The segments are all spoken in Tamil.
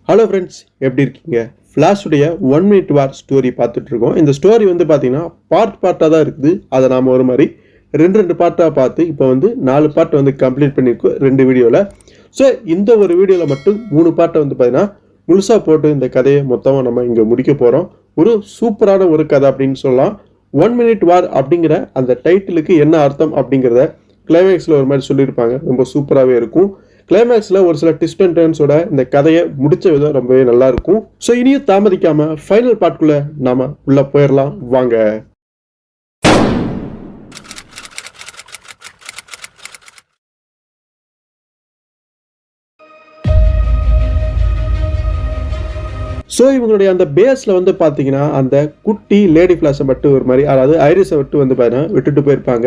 ஹலோ ஃப்ரெண்ட்ஸ், எப்படி இருக்கீங்க? ஃப்ளாஷுடைய 1 மினிட் வார் ஸ்டோரி பார்த்துட்டு இருக்கோம். இந்த ஸ்டோரி வந்து பார்த்தீங்கன்னா பார்ட்டாக தான் இருக்குது. அதை நாம் ஒரு மாதிரி ரெண்டு பார்ட்டாக பார்த்து இப்போ வந்து 4 பார்ட் வந்து கம்ப்ளீட் பண்ணியிருக்கோம் 2 வீடியோவில். ஸோ இந்த ஒரு வீடியோவில் மட்டும் 3 பார்ட்டை வந்து பார்த்தீங்கன்னா முழுசாக போட்டு இந்த கதையை மொத்தமாக நம்ம இங்கே முடிக்க போகிறோம். ஒரு சூப்பரான ஒரு கதை அப்படின்னு சொல்லலாம். 1 மினிட் வார் அப்படிங்கிற அந்த டைட்டிலுக்கு என்ன அர்த்தம் அப்படிங்கிறத கிளைமேக்ஸில் ஒரு மாதிரி சொல்லியிருப்பாங்க. ரொம்ப சூப்பராகவே இருக்கும். கிளைமேக்ஸில் ஒரு சில ட்விஸ்ட் அண்ட் டர்ன்ஸோட இந்த கதையை முடிச்ச விதம் ரொம்பவே நல்லா இருக்கும். ஸோ இனியும் தாமதிக்காம ஃபைனல் பார்ட்குள்ள நாம உள்ள போயிடலாம் வாங்க. ஸோ இவங்களுடைய அந்த பேஸில் வந்து பார்த்தீங்கன்னா அந்த குட்டி லேடி ஃப்ளாஷை மட்டும் ஒரு மாதிரி, அதாவது ஐரிஸை விட்டு வந்து பார்த்தீங்கன்னா விட்டுட்டு போயிருப்பாங்க.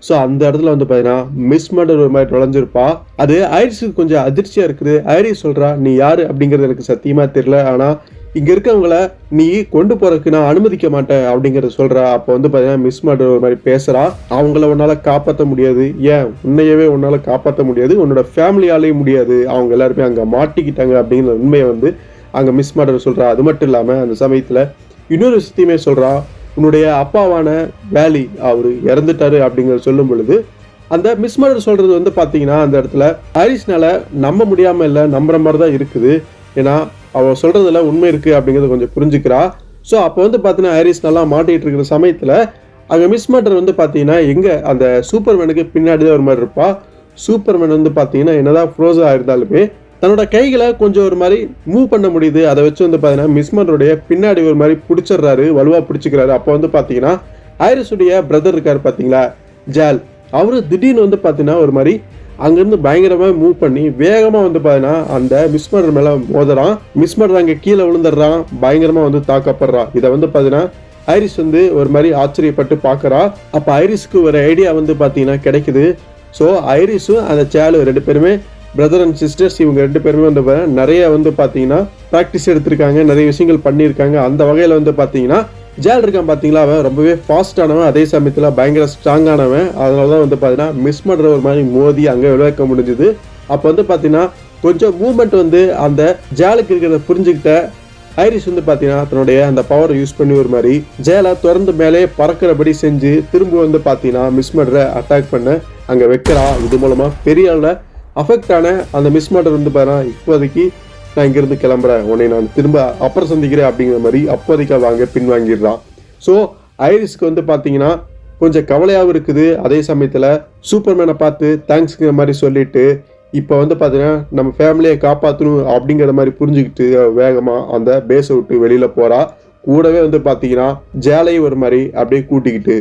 ஸோ அந்த இடத்துல வந்து பார்த்தீங்கன்னா மிஸ் மர்டர் ஒரு மாதிரி நுழைஞ்சிருப்பா. அது ஐரிஸுக்கு கொஞ்சம் அதிர்ச்சியாக இருக்குது. ஐரிஸ் சொல்கிறா, நீ யார் அப்படிங்கிறது எனக்கு சத்தியமாக தெரியல, ஆனால் இங்கே இருக்கவங்கள நீ கொண்டு போகிறதுக்கு நான் அனுமதிக்க மாட்டேன் அப்படிங்கிறத சொல்கிறா. அப்போ வந்து பார்த்தீங்கன்னா மிஸ் மர்டர் ஒரு மாதிரி பேசுகிறா. அவங்கள உன்னால் காப்பாற்ற முடியாது, ஏன் உன்னையவே உன்னால் காப்பாற்ற முடியாது, உன்னோட ஃபேமிலியாலேயும் முடியாது, அவங்க எல்லாருமே அங்கே மாட்டிக்கிட்டாங்க அப்படிங்கிற உண்மையை வந்து அங்கே மிஸ் மர்டர் சொல்கிறா. அது மட்டும் இல்லாமல் அந்த சமயத்தில் இன்னொரு விஷயத்தையுமே சொல்கிறா. உன்னுடைய அப்பாவான வேலி அவர் இறந்துட்டாரு அப்படிங்கிறத சொல்லும் பொழுது அந்த மிஸ் மர்டர் சொல்கிறது வந்து பார்த்தீங்கன்னா அந்த இடத்துல ஐரிஸ்னால நம்ப முடியாமல் இல்லை, நம்புற மாதிரி தான் இருக்குது. ஏன்னா அவள் சொல்கிறதுல உண்மை இருக்குது அப்படிங்கிறத கொஞ்சம் புரிஞ்சுக்கிறா. ஸோ அப்போ வந்து பார்த்தீங்கன்னா ஐரிஸ் நல்லா மாட்டிகிட்டு இருக்கிற சமயத்தில் அங்கே மிஸ் மர்டர் வந்து பார்த்தீங்கன்னா எங்கே அந்த சூப்பர்மேனுக்கு பின்னாடி தான் ஒரு மாதிரி இருப்பா. சூப்பர்மேன் வந்து பார்த்தீங்கன்னா என்னதான் ஃப்ரோஸாக ஆயிருந்தாலுமே தன்னோட கைகளை கொஞ்சம் ஒரு மாதிரி மூவ் பண்ண முடியுது. அதை வச்சு வந்து பார்த்தீங்கன்னா மிஸ்மருடைய பின்னாடி ஒரு மாதிரி பிடிச்சிடுறாரு, வலுவாக பிடிச்சிக்கிறாரு. அப்போ வந்து பார்த்தீங்கன்னா ஐரிஸுடைய பிரதர் இருக்கார் பார்த்தீங்களா, ஜால், அவரு திடீர்னு வந்து பார்த்தீங்கன்னா ஒரு மாதிரி அங்கேருந்து பயங்கரமாக மூவ் பண்ணி வேகமாக வந்து பார்த்தீங்கன்னா அந்த மிஸ்மர் மேலே மோதுறான். மிஸ்மர் அங்கே கீழே விழுந்துடுறான், பயங்கரமாக வந்து தாக்கப்படுறான். இதை வந்து பார்த்தீங்கன்னா ஐரிஸ் வந்து ஒரு மாதிரி ஆச்சரியப்பட்டு பார்க்குறா. அப்போ ஐரிஸுக்கு ஒரு ஐடியா வந்து பார்த்தீங்கன்னா கிடைக்குது. ஸோ ஐரிஸும் அந்த ஜாலும் 2 பேருமே பிரதர் அண்ட் சிஸ்டர்ஸ். இவங்க 2 பேருமே வந்து நிறைய வந்து பார்த்தீங்கன்னா ப்ராக்டிஸ் எடுத்திருக்காங்க, நிறைய விஷயங்கள் பண்ணியிருக்காங்க. அந்த வகையில் வந்து பார்த்தீங்கன்னா ஜால் இருக்கான் பார்த்தீங்களா, அவன் ரொம்பவே ஃபாஸ்டானவன், அதே சமயத்தில் பயங்கர ஸ்ட்ராங்கானவன். அதனால தான் வந்து பார்த்தீங்கன்னா மிஸ் பண்ணுற ஒரு மாதிரி மோதி அங்கே விளையாக்க முடிஞ்சுது. அப்போ வந்து பார்த்தீங்கன்னா கொஞ்சம் மூவ்மெண்ட் வந்து அந்த ஜாலுக்கு இருக்கிறத புரிஞ்சுக்கிட்ட ஐரிஸ் வந்து பார்த்தீங்கன்னா தன்னுடைய அந்த பவரை யூஸ் பண்ணி ஒரு மாதிரி ஜேலை திறந்து மேலே பறக்கிறபடி செஞ்சு திரும்ப வந்து பார்த்தீங்கன்னா மிஸ் மர்டரை அட்டாக் பண்ண அங்கே வைக்கிறா. இது மூலமாக பெரிய அளவில் அஃபெக்ட் ஆன அந்த மிஸ் மர்டர் வந்து பாரு, இப்போதைக்கு நான் இங்கேருந்து கிளம்புறேன், உன்னை நான் திரும்ப அப்புறம் சந்திக்கிறேன் அப்படிங்கிற மாதிரி அப்போதைக்கு வாங்க பின்வாங்கிடுறான். ஸோ ஐரிஸ்க்கு வந்து பார்த்தீங்கன்னா கொஞ்சம் கவலையாகவும் இருக்குது. அதே சமயத்தில் சூப்பர்மேனை பார்த்து தேங்க்ஸுங்கிற மாதிரி சொல்லிட்டு இப்போ வந்து பார்த்தீங்கன்னா நம்ம ஃபேமிலியை காப்பாற்றணும் அப்படிங்கிற மாதிரி புரிஞ்சுக்கிட்டு வேகமாக அந்த பேஸை விட்டு வெளியில் போகிறா. கூடவே வந்து பார்த்தீங்கன்னா ஜேலையும் ஒரு மாதிரி அப்படியே கூட்டிக்கிட்டு.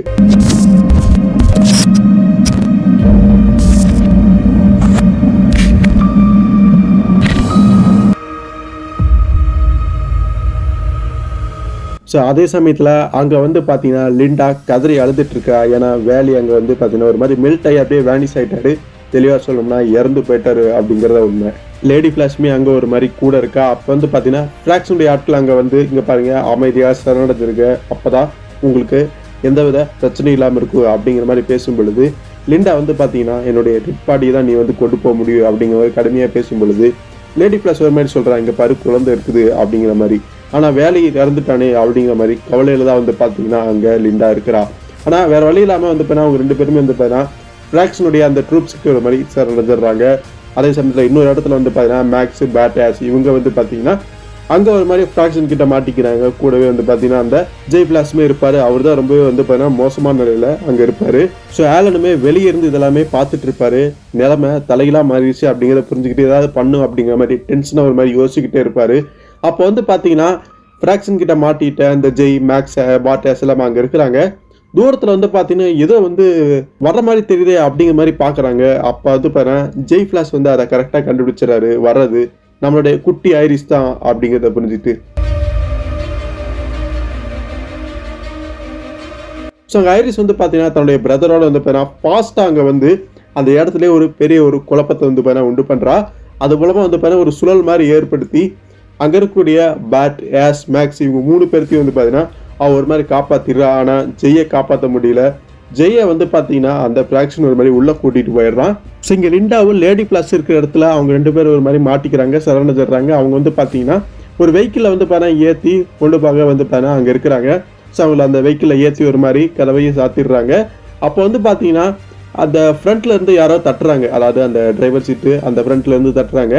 ஸோ அதே சமயத்தில் அங்கே வந்து பார்த்தீங்கன்னா லிண்டா கதறி அழுதுட்டு இருக்கா. ஏன்னா வேலி அங்கே வந்து பார்த்தீங்கன்னா ஒரு மாதிரி மெல்ட் ஆகி அப்படியே வேனிஸ் ஆகிட்டாரு. தெளிவாக சொல்லணும்னா இறந்து போயிட்டாரு அப்படிங்கிறத உண்மை. லேடி ஃப்ளாஷ்மே அங்கே ஒரு மாதிரி கூட இருக்கா. அப்போ வந்து பார்த்தீங்கன்னா ஃப்ளாக்ஸுடைய ஆட்கள் அங்கே வந்து இங்கே பாருங்கள் அமைதியாக சரணடைஞ்சிருக்கு, அப்போ தான் உங்களுக்கு எந்தவித பிரச்சனையும் இல்லாமல் இருக்கும் அப்படிங்கிற மாதிரி பேசும் பொழுது லிண்டா வந்து பார்த்தீங்கன்னா என்னுடைய டெட் பாடியை தான் நீ வந்து கொண்டு போக முடியும் அப்படிங்கிற மாதிரி கடுமையாக பேசும் பொழுது லேடி ஃப்ளாஷ் ஒரு மாதிரி சொல்கிறான், இங்கே பாரு குழந்தை இருக்குது அப்படிங்கிற மாதிரி. ஆனால் வேலையை இறந்துட்டானே அப்படிங்கிற மாதிரி கவலையில் தான் வந்து பார்த்தீங்கன்னா அங்கே லிண்டா இருக்கிறா. ஆனால் வேறு வழி இல்லாமல் வந்து பார்த்தீங்கன்னா அவங்க 2 பேருமே வந்து பார்த்தீங்கன்னா ஃப்ளாக்ஸனுடைய அந்த ட்ரூப்ஸுக்கு ஒரு மாதிரி சரணடைஞ்சிடுறாங்க. அதே சமயத்தில் இன்னொரு இடத்துல வந்து பார்த்தீங்கன்னா மேக்ஸு பேட்டாஸ் இவங்க வந்து பார்த்தீங்கன்னா அங்கே ஒரு மாதிரி ஃப்ராக்ஷன் கிட்ட மாட்டிக்கிறாங்க. கூடவே வந்து பார்த்தீங்கன்னா அந்த ஜெய் ஃப்ளாஷுமே இருப்பார். அவர் தான் ரொம்பவே வந்து பார்த்தீங்கன்னா மோசமான நிலையில் அங்கே இருப்பார். ஸோ ஆலனுமே வெளியே இருந்து இதெல்லாமே பார்த்துட்டு இருப்பார். நிலைமை தலையிலாம் மாறிடுச்சு அப்படிங்கிறத புரிஞ்சுக்கிட்டு ஏதாவது பண்ணும் அப்படிங்கிற மாதிரி டென்ஷனாக ஒரு மாதிரி யோசிச்சுக்கிட்டே இருப்பார். அப்போ வந்து பார்த்தீங்கன்னா ஃப்ராக்ஷன் கிட்ட மாட்டிட்ட இந்த ஜெய் மேக்ஸ் பாட்டாஸ் எல்லாம் அங்கே இருக்கிறாங்க. தூரத்தில் வந்து பார்த்தீங்கன்னா ஏதோ வந்து வர்ற மாதிரி தெரியுதே அப்படிங்கிற மாதிரி பார்க்குறாங்க. அப்போ வந்து பாரு ஜெய் ஃப்ளாஷ் வந்து அதை கரெக்டாக கண்டுபிடிச்சிடறாரு, வர்றது நம்மளுடைய குட்டி ஐரிஸ் தான் அப்படிங்கிறத புரிஞ்சுட்டு. ஸோ அங்கே ஐரிஸ் வந்து பார்த்தீங்கன்னா தன்னுடைய பிரதரோட வந்து பார்த்தீங்கன்னா ஃபாஸ்ட்டாக அங்கே வந்து அந்த இடத்துல ஒரு பெரிய ஒரு குழப்பத்தை வந்து பார்த்தீங்கன்னா உண்டு பண்ணுறா. அது மூலமாக வந்து பார்த்தீங்கன்னா ஒரு சுழல் மாதிரி ஏற்படுத்தி அங்கே இருக்கக்கூடிய பேட் மேக்ஸ் இவங்க 3 பேர்த்தையும் வந்து பார்த்தீங்கன்னா அவள் ஒரு மாதிரி காப்பாற்றிடுறா. ஆனால் ஜெய்யை காப்பாற்ற முடியல. ஜெய்யை வந்து பார்த்தீங்கன்னா அந்த ஃப்ராக்ஷன் ஒரு மாதிரி உள்ளே கூட்டிகிட்டு போயிடுறான். ஸோ இங்கே லிண்டாவும் லேடி ஃப்ளாஷ் இருக்கிற இடத்துல அவங்க 2 பேரும் ஒரு மாதிரி மாட்டிக்கிறாங்க, சரணடைறாங்க. அவங்க வந்து பார்த்தீங்கன்னா ஒரு வெஹிக்கிளில் வந்து பார்த்தீங்கன்னா ஏற்றி கொண்டு போக வந்து பார்த்தீங்கன்னா அங்கே இருக்கிறாங்க. ஸோ அவங்கள அந்த வெஹிக்கிளில் ஏற்றி ஒரு மாதிரி கதவையும் சாத்திடுறாங்க. அப்போ வந்து பார்த்தீங்கன்னா அந்த ஃப்ரண்ட்ல இருந்து யாரோ தட்டுறாங்க, அதாவது அந்த டிரைவர் சீட்டு அந்த ஃப்ரண்ட்ல இருந்து தட்டுறாங்க.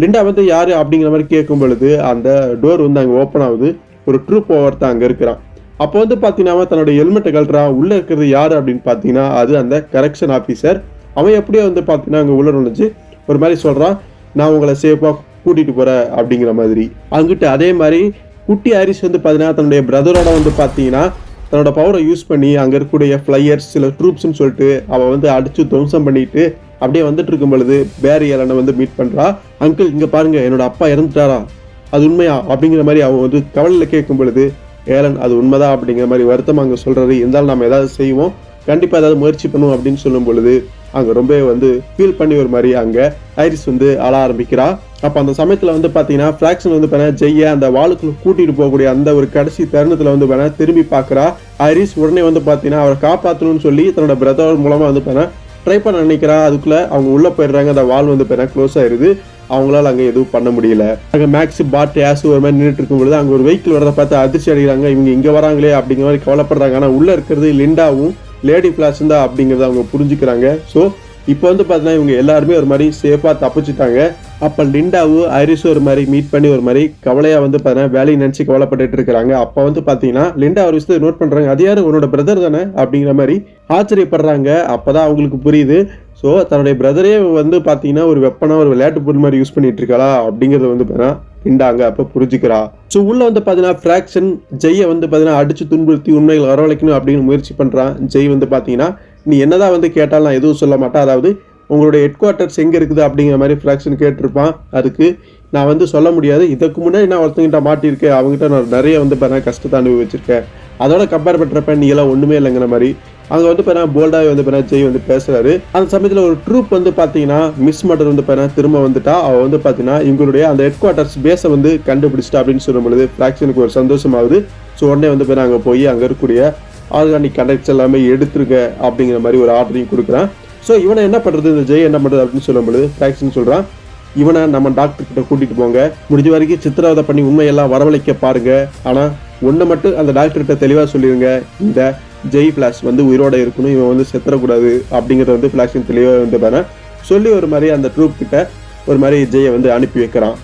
லிண்டா வந்து யாரு அப்படிங்கிற மாதிரி கேட்கும் பொழுது அந்த டோர் வந்து அங்கே ஓப்பன் ஆகுது. ஒரு ட்ரூப் ஒவ்வொருத்தன் அங்கே இருக்கிறான். அப்போ வந்து பார்த்தீங்கன்னா தன்னோட ஹெல்மெட்டை கழட்டுறான். உள்ள இருக்கிறது யாரு அப்படின்னு பார்த்தீங்கன்னா அது அந்த கரெக்ஷன் ஆஃபீஸர். அவன் எப்படியோ வந்து பார்த்தீங்கன்னா அங்கே உள்ள நுழைஞ்சு ஒரு மாதிரி சொல்றான், நான் உங்களை சேஃபாக கூட்டிட்டு போறேன் அப்படிங்கிற மாதிரி. அங்கிட்டு அதே மாதிரி குட்டி ஹாரிஸ் வந்து பார்த்தீங்கன்னா தன்னுடைய பிரதரோட வந்து பார்த்தீங்கன்னா தன்னோட பவரை யூஸ் பண்ணி அங்கே இருக்கக்கூடிய ஃப்ளையர்ஸ் சில ட்ரூப்ஸ்ன்னு சொல்லிட்டு அவள் வந்து அடிச்சு துவம்சம் பண்ணிட்டு அப்படியே வந்துட்டு இருக்கும் பொழுது பேரி ஏலனை வந்து மீட் பண்றா. அங்கிள் இங்க பாருங்க, என்னோட அப்பா இறந்துட்டாரா, அது உண்மையா அப்படிங்கிற மாதிரி அவன் வந்து கவலையில கேட்கும் பொழுது ஏலன் அது உண்மைதான் அப்படிங்கிற மாதிரி வருத்தம் அங்கே சொல்றாரு. இருந்தாலும் நம்ம ஏதாவது செய்வோம், கண்டிப்பா ஏதாவது முயற்சி பண்ணுவோம் அப்படின்னு சொல்லும் பொழுது அங்க ரொம்ப வந்து ஃபீல் பண்ணி ஒரு மாதிரி அங்க ஐரிஸ் வந்து அழ ஆரம்பிக்கிறா. அப்ப அந்த சமயத்துல வந்து பாத்தீங்கன்னா ஃபிராக்ஷன் வந்து ஜெய்ய அந்த வாளுக்குள்ள கூட்டிட்டு போகக்கூடிய அந்த ஒரு கடைசி தருணத்துல வந்து திரும்பி பாக்குறா. ஐரிஸ் உடனே வந்து பாத்தீங்கன்னா அவரை காப்பாற்றணும்னு சொல்லி தன்னோட பிரதர் மூலமா வந்து ட்ரை பண்ண நினைக்கிறா. அதுக்குள்ள அவங்க உள்ள போயிடுறாங்க. அந்த வால் வந்து க்ளோஸ் ஆயிருது. அவங்களால அங்க எதுவும் பண்ண முடியல. அங்க மேக்ஸ் பாட் ஆஸ் ஒரு மாதிரி நின்றுட்டு இருக்கும் பொழுது அங்க ஒரு வெஹிக்கிள் வரதை பார்த்து அதிர்ச்சி அடைகிறாங்க. இவங்க இங்க வராங்களே அப்படிங்கிற மாதிரி கவலைப்படுறாங்க. ஆனா உள்ள இருக்கிறது லிண்டாவும் லேடி ஃபிளாஷ் தான் அப்படிங்கிறத அவங்க புரிஞ்சுக்கிறாங்க. ஸோ இப்போ வந்து பார்த்தீங்கன்னா இவங்க எல்லாருமே ஒரு மாதிரி சேஃபாக தப்பிச்சுட்டாங்க. அப்போ லிண்டாவும் ஐரிஸும் ஒரு மாதிரி மீட் பண்ணி ஒரு மாதிரி கவலையாக வந்து பார்த்தீங்கன்னா வேலையை நினச்சி கவலைப்பட்டுட்டு இருக்கிறாங்க. அப்போ வந்து பார்த்தீங்கன்னா லிண்டா ஒரு விஷயத்தை நோட் பண்ணுறாங்க, அது யாரு உன்னோட பிரதர் தானே அப்படிங்கிற மாதிரி ஆச்சரியப்படுறாங்க. அப்போ தான் அவங்களுக்கு புரியுது, ஸோ தன்னுடைய பிரதரே வந்து பார்த்தீங்கன்னா ஒரு வெப்பனாக ஒரு விளையாட்டு பொருள் மாதிரி யூஸ் பண்ணிட்டு இருக்காளா அப்படிங்கிறத வந்து பார்த்தீங்கன்னா லிண்டாங்க அப்போ புரிஞ்சுக்கிறா. ஸோ உள்ள வந்து பார்த்தீங்கன்னா ஃப்ராக்ஷன் ஜெய்யை வந்து பார்த்தீங்கன்னா அடிச்சு துன்புறுத்தி உண்மைகள் வரவழைக்கணும் அப்படின்னு முயற்சி பண்ணுறான். ஜெய் வந்து பார்த்தீங்கன்னா நீ என்னதான் வந்து கேட்டாலும் நான் எதுவும் சொல்ல மாட்டேன், அதாவது உங்களுடைய ஹெட் குவார்ட்டர்ஸ் எங்கே இருக்குது அப்படிங்கிற மாதிரி ஃப்ராக்ஷன் கேட்டிருப்பான். அதுக்கு நான் வந்து சொல்ல முடியாது, இதுக்கு முன்னாடி நான் ஒருத்தங்கிட்ட மாட்டியிருக்கேன், அவங்ககிட்ட நான் நிறைய வந்து பார்த்தீங்கன்னா கஷ்டத்தை அனுபவிச்சிருக்கேன், அதோட கம்பேர் பண்ணுறப்ப நீ எல்லாம் ஒன்றுமே இல்லைங்கிற மாதிரி அங்கே வந்து பார்த்தீங்கன்னா போல்டாகவே வந்து பார்த்தீங்கன்னா ஜெய் வந்து பேசுறாரு. அந்த சமயத்தில் ஒரு ட்ரூப் வந்து பார்த்தீங்கன்னா மிஸ் மட்டர் வந்து பார்த்தீங்கன்னா திரும்ப வந்துட்டா. அவள் வந்து பார்த்தீங்கன்னா இவங்களுடைய அந்த ஹெட் குவார்ட்டர்ஸ் பேஸை வந்து கண்டுபிடிச்சிட்டா அப்படின்னு சொல்லும் பொழுது ஃப்ராக்ஷனுக்கு ஒரு சந்தோஷமாகுது. ஸோ உடனே வந்து பார்த்தீங்கன்னா அங்கே போய் அங்கே இருக்கக்கூடிய ஆர்கானிக் கண்டக்ட்ஸ் எல்லாமே எடுத்துருங்க அப்படிங்கிற மாதிரி ஒரு ஆர்டரையும் கொடுக்குறான். ஸோ இவனை என்ன பண்ணுறது, இந்த ஜெய் என்ன பண்ணுறது அப்படின்னு சொல்லும் பொழுது ஃப்ராக்ஷன் சொல்கிறான், இவனை நம்ம டாக்டர் கிட்ட கூட்டிட்டு போங்க, முடிஞ்ச வரைக்கும் சித்திரவதை பண்ணி உண்மையெல்லாம் வரவழைக்க பாருங்க, ஆனால் ஒன்று மட்டும் அந்த டாக்டர்கிட்ட தெளிவாக சொல்லிடுங்க, இந்த ஜெய் ஃபிளாஷ் வந்து உயிரோட இருக்கணும், இவன் வந்து செத்துறக்கூடாது அப்படிங்கிறத வந்து ஃபிளாஷின் தெளிவாக வந்து பாரு சொல்லி ஒரு மாதிரி அந்த ட்ரூப் கிட்ட ஒரு மாதிரி ஜெயை வந்து அனுப்பி வைக்கிறான்.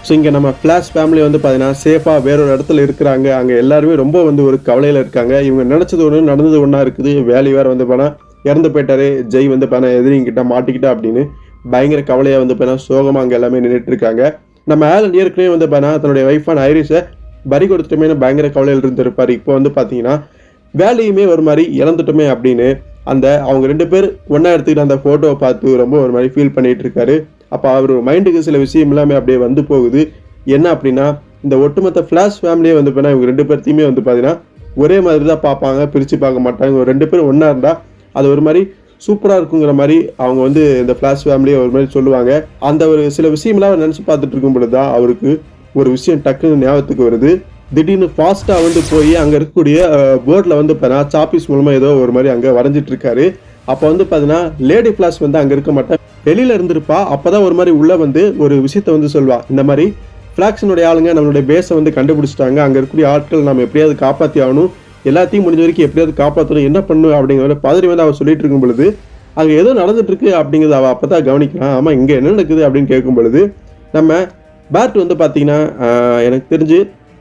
ஸோ இங்கே நம்ம ஃப்ளாஷ் ஃபேமிலி வந்து பார்த்தீங்கன்னா சேஃபாக வேறொரு இடத்துல இருக்கிறாங்க. அங்கே எல்லாருமே ரொம்ப வந்து ஒரு கவலையில் இருக்காங்க. இவங்க நினச்சது ஒன்று நடந்தது ஒன்றா இருக்குது. வேலி வேறு வந்து பார்த்தா இறந்து போயிட்டாரு, ஜெய் வந்து பார்த்தா எதிரிங்கிட்ட மாட்டிக்கிட்டா அப்படின்னு பயங்கர கவலையாக வந்து பார்த்தா சோகமாக அங்கே எல்லாமே நின்றுட்டு இருக்காங்க. நம்ம ஆலன் ஏற்கனவே வந்து பார்த்தா தன்னுடைய ஒய்ஃபான ஐரிஸை பறி கொடுத்துட்டுமே பயங்கர கவலையில் இருந்திருப்பார். இப்போ வந்து பார்த்தீங்கன்னா வேலையுமே ஒரு மாதிரி இறந்துட்டோமே அப்படின்னு அந்த அவங்க 2 பேர் ஒன்றா எடுத்துக்கிட்டு அந்த ஃபோட்டோவை பார்த்து ரொம்ப ஒரு மாதிரி ஃபீல் பண்ணிட்டு இருக்காரு. அப்போ அவர் மைண்டுக்கு சில விஷயம் எல்லாமே அப்படியே வந்து போகுது. என்ன அப்படின்னா இந்த ஒட்டுமொத்த ஃப்ளாஷ் ஃபேமிலியே வந்து பார்த்தீங்கன்னா இவங்க 2 பேர்த்தையுமே வந்து பார்த்தீங்கன்னா ஒரே மாதிரி தான் பார்ப்பாங்க, பிரித்து பார்க்க மாட்டாங்க. ஒரு 2 பேரும் ஒன்றா இருந்தால் அது ஒரு மாதிரி சூப்பராக இருக்குங்கிற மாதிரி அவங்க வந்து இந்த ஃப்ளாஷ் ஃபேமிலியை ஒரு மாதிரி சொல்லுவாங்க. அந்த ஒரு சில விஷயம்லாம் அவர் நினச்சி பார்த்துட்டு இருக்கும் பொழுது தான் அவருக்கு ஒரு விஷயம் டக்குன்னு ஞாபகத்துக்கு வருது. திடீர்னு ஃபாஸ்ட்டாக வந்து போய் அங்கே இருக்கக்கூடிய போர்டில் வந்து பார்த்தீங்கன்னா சாப்பீஸ் மூலமாக ஏதோ ஒரு மாதிரி அங்கே வரைஞ்சிட்டு இருக்காரு. அப்போ வந்து பார்த்தீங்கன்னா லேடி ஃப்ளாஷ் வந்து அங்கே இருக்க மாட்டேன், வெளியில் இருந்திருப்பா. அப்போ தான் ஒரு மாதிரி உள்ளே வந்து ஒரு விஷயத்த வந்து சொல்வா, இந்த மாதிரி ஃப்ளாக்ஷனுடைய ஆளுங்க நம்மளுடைய பேஸை வந்து கண்டுபிடிச்சிட்டாங்க, அங்கே இருக்கக்கூடிய ஆட்கள் நம்ம எப்படியாவது காப்பாற்றி ஆகணும், எல்லாத்தையும் முடிஞ்ச வரைக்கும் எப்படியாவது காப்பாற்றணும், என்ன பண்ணணும் அப்படிங்கிற பதறி வந்து அவர் சொல்லிட்டு இருக்கும் பொழுது அங்கே ஏதோ நடந்துட்டு இருக்கு அப்படிங்கிறது அவள் அப்போ தான் கவனிக்கிறான். ஆமாம் இங்கே என்ன நடக்குது அப்படின்னு கேட்கும் பொழுது நம்ம பேட் வந்து பார்த்தீங்கன்னா எனக்கு தெரிஞ்சு